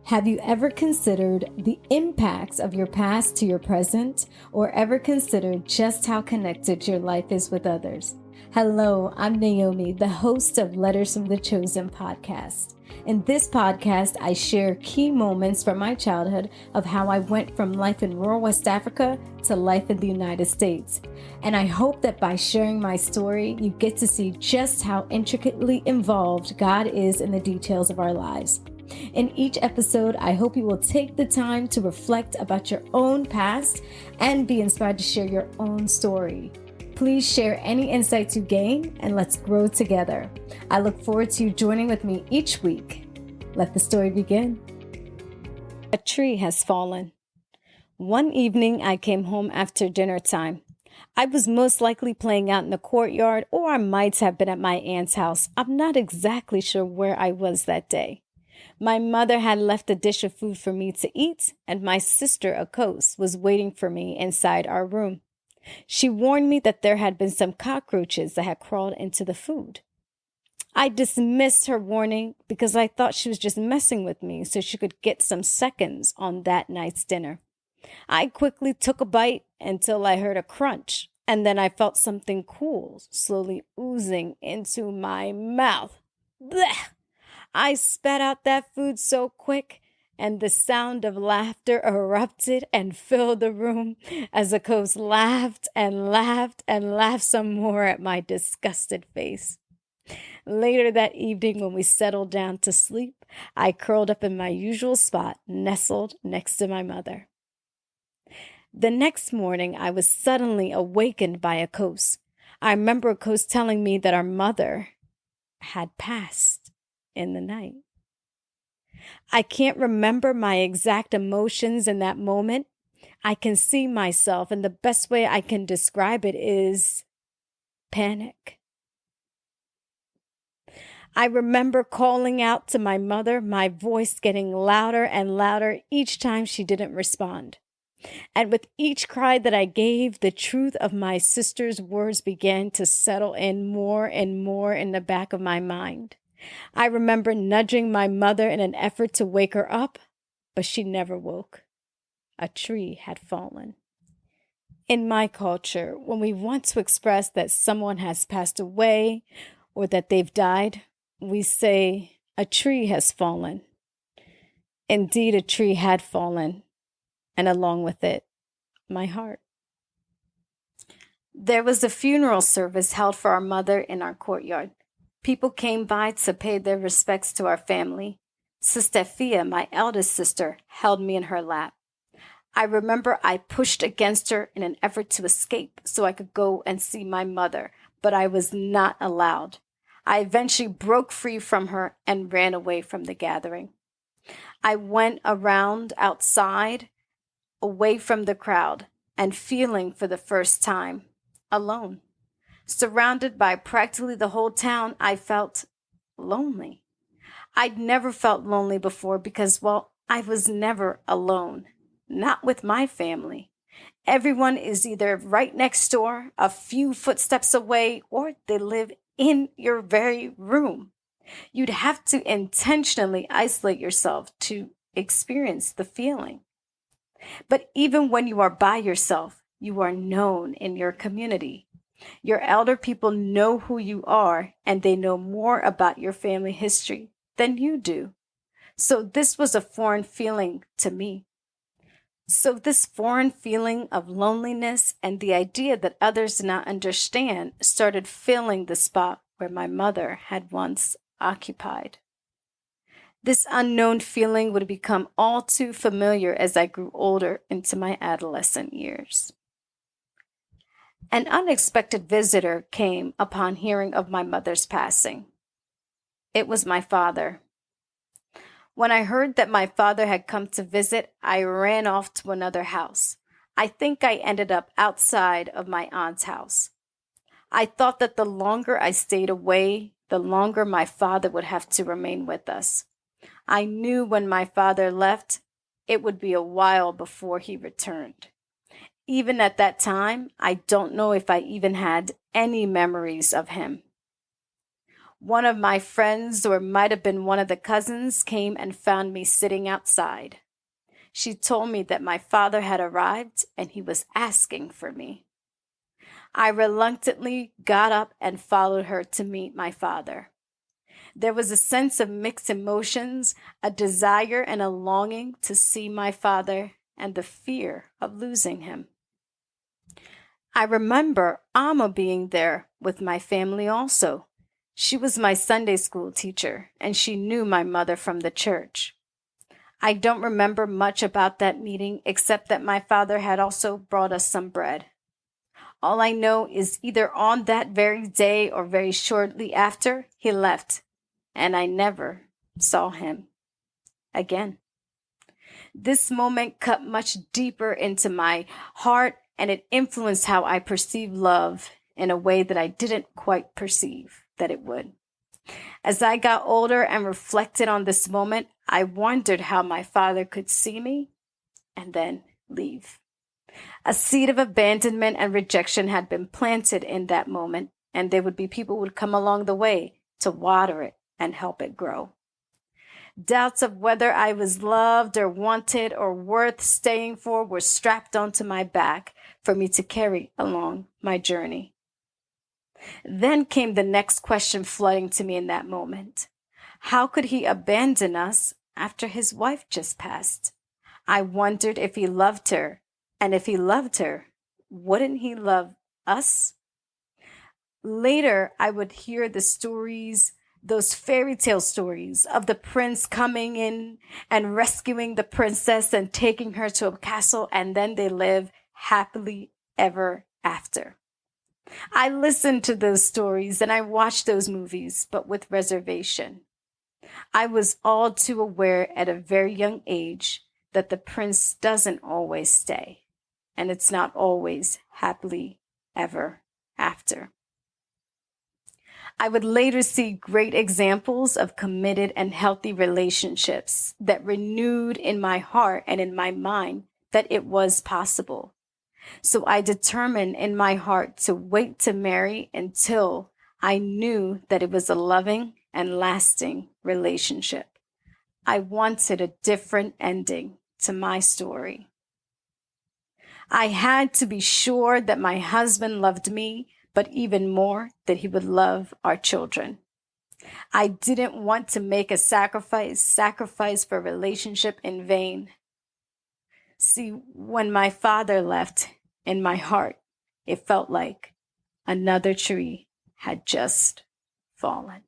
Have you ever considered the impacts of your past to your present, or ever considered just how connected your life is with others? Hello, I'm Naomi, the host of Letters from the Chosen podcast. In this podcast, I share key moments from my childhood of how I went from life in rural West Africa to life in the United States. And I hope that by sharing my story, you get to see just how intricately involved God is in the details of our lives. In each episode, I hope you will take the time to reflect about your own past and be inspired to share your own story. Please share any insights you gain and let's grow together. I look forward to you joining with me each week. Let the story begin. A tree has fallen. One evening, I came home after dinner time. I was most likely playing out in the courtyard, or I might have been at my aunt's house. I'm not exactly sure where I was that day. My mother had left a dish of food for me to eat, and my sister, Akos, was waiting for me inside our room. She warned me that there had been some cockroaches that had crawled into the food. I dismissed her warning because I thought she was just messing with me so she could get some seconds on that night's dinner. I quickly took a bite until I heard a crunch, and then I felt something cool slowly oozing into my mouth. Blech! I spat out that food so quick, and the sound of laughter erupted and filled the room as the ghost laughed and laughed and laughed some more at my disgusted face. Later that evening, when we settled down to sleep, I curled up in my usual spot, nestled next to my mother. The next morning, I was suddenly awakened by Akos. I remember Akos telling me that our mother had passed in the night. I can't remember my exact emotions in that moment. I can see myself, and the best way I can describe it is panic. I remember calling out to my mother, my voice getting louder and louder each time she didn't respond. And with each cry that I gave, the truth of my sister's words began to settle in more and more in the back of my mind. I remember nudging my mother in an effort to wake her up, but she never woke. A tree had fallen. In my culture, when we want to express that someone has passed away or that they've died, we say, a tree has fallen. Indeed, a tree had fallen, and along with it, my heart. There was a funeral service held for our mother in our courtyard. People came by to pay their respects to our family. Sister Fia, my eldest sister, held me in her lap. I remember I pushed against her in an effort to escape so I could go and see my mother, but I was not allowed. I eventually broke free from her and ran away from the gathering. I went around outside, away from the crowd, and feeling for the first time alone. Surrounded by practically the whole town, I felt lonely. I'd never felt lonely before because, well, I was never alone, not with my family. Everyone is either right next door, a few footsteps away, or they live in your very room. You'd have to intentionally isolate yourself to experience the feeling. But even when you are by yourself, you are known in your community. Your elder people know who you are, and they know more about your family history than you do. So this was a foreign feeling to me. So this foreign feeling of loneliness and the idea that others did not understand started filling the spot where my mother had once occupied. This unknown feeling would become all too familiar as I grew older into my adolescent years. An unexpected visitor came upon hearing of my mother's passing. It was my father. When I heard that my father had come to visit, I ran off to another house. I think I ended up outside of my aunt's house. I thought that the longer I stayed away, the longer my father would have to remain with us. I knew when my father left, it would be a while before he returned. Even at that time, I don't know if I even had any memories of him. One of my friends, or might have been one of the cousins, came and found me sitting outside. She told me that my father had arrived and he was asking for me. I reluctantly got up and followed her to meet my father. There was a sense of mixed emotions, a desire and a longing to see my father, and the fear of losing him. I remember Amma being there with my family also. She was my Sunday school teacher, and she knew my mother from the church. I don't remember much about that meeting except that my father had also brought us some bread. All I know is either on that very day or very shortly after, he left, and I never saw him again. This moment cut much deeper into my heart, and it influenced how I perceive love in a way that I didn't quite perceive that it would. As I got older and reflected on this moment, I wondered how my father could see me and then leave. A seed of abandonment and rejection had been planted in that moment, and there would be people who would come along the way to water it and help it grow. Doubts of whether I was loved or wanted or worth staying for were strapped onto my back for me to carry along my journey. Then came the next question flooding to me in that moment. How could he abandon us after his wife just passed? I wondered if he loved her, and if he loved her, wouldn't he love us? Later, I would hear the stories, those fairy tale stories of the prince coming in and rescuing the princess and taking her to a castle, and then they live happily ever after. I listened to those stories and I watched those movies, but with reservation. I was all too aware at a very young age that the prince doesn't always stay, and it's not always happily ever after. I would later see great examples of committed and healthy relationships that renewed in my heart and in my mind that it was possible. So I determined in my heart to wait to marry until I knew that it was a loving and lasting relationship. I wanted a different ending to my story. I had to be sure that my husband loved me, but even more that he would love our children. I didn't want to make a sacrifice for a relationship in vain. See, when my father left, in my heart, it felt like another tree had just fallen.